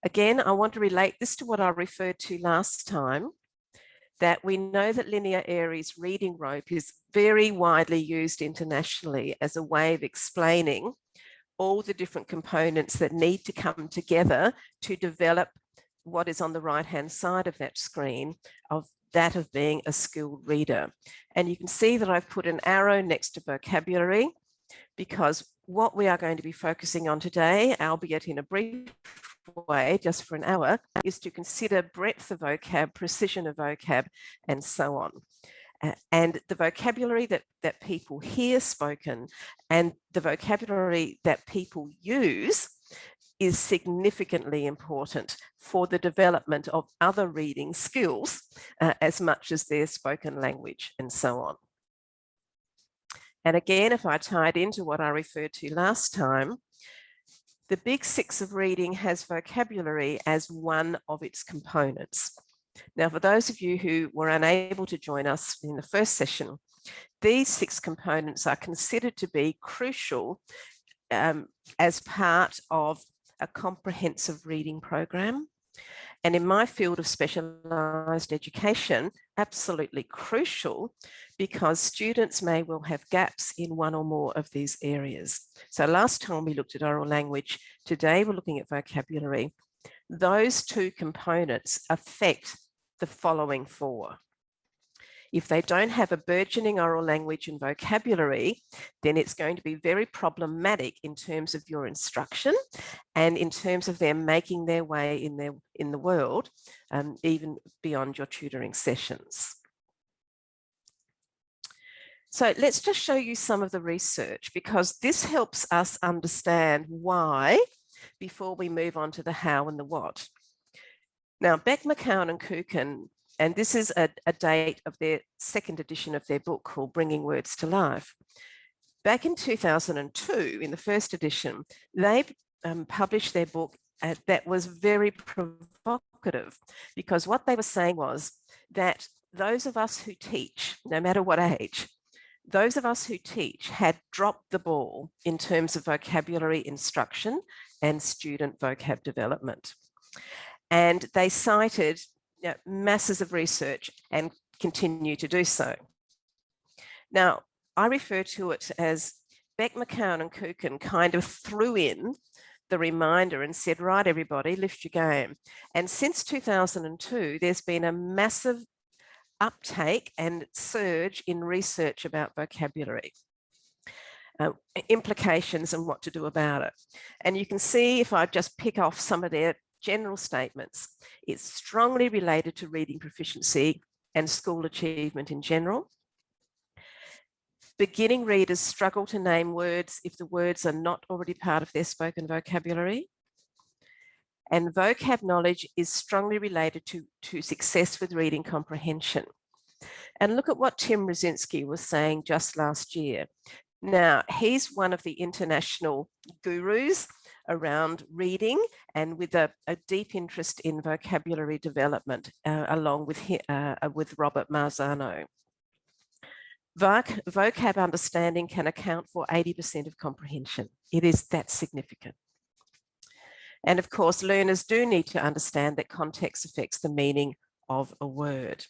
Again, I want to relate this to what I referred to last time, that we know that Linear Airy's reading rope is very widely used internationally as a way of explaining all the different components that need to come together to develop what is on the right-hand side of that screen, of that of being a skilled reader. And you can see that I've put an arrow next to vocabulary, because what we are going to be focusing on today, albeit in a brief way, just for an hour, is to consider breadth of vocab, precision of vocab, and so on. And the vocabulary that people hear spoken and the vocabulary that people use is significantly important for the development of other reading skills as much as their spoken language and so on. And again, if I tie it into what I referred to last time, the Big Six of reading has vocabulary as one of its components. Now, for those of you who were unable to join us in the first session, these 6 components are considered to be crucial as part of a comprehensive reading program. And in my field of specialised education, absolutely crucial, because students may well have gaps in one or more of these areas. So last time we looked at oral language, today we're looking at vocabulary. Those 2 components affect the following 4. If they don't have a burgeoning oral language and vocabulary, then it's going to be very problematic in terms of your instruction and in terms of them making their way in the world, even beyond your tutoring sessions. So let's just show you some of the research, because this helps us understand why before we move on to the how and the what. Now, Beck, McCowan and Kuchen, and this is a date of their 2nd edition of their book called Bringing Words to Life. Back in 2002, in the 1st edition, they published their book that was very provocative, because what they were saying was that those of us who teach, no matter what age, those of us who teach had dropped the ball in terms of vocabulary instruction and student vocab development. And they cited masses of research and continue to do so. Now, I refer to it as Beck, McCowan and Kuchen kind of threw in the reminder and said, right, everybody, lift your game. And since 2002, there's been a massive uptake and surge in research about vocabulary, implications and what to do about it. And you can see, if I just pick off some of their general statements, it's strongly related to reading proficiency and school achievement in general. Beginning readers struggle to name words if the words are not already part of their spoken vocabulary. And vocab knowledge is strongly related to success with reading comprehension. And look at what Tim Rosinski was saying just last year. Now, he's one of the international gurus around reading and with a deep interest in vocabulary development, along with Robert Marzano. Vocab understanding can account for 80% of comprehension. It is that significant. And of course, learners do need to understand that context affects the meaning of a word.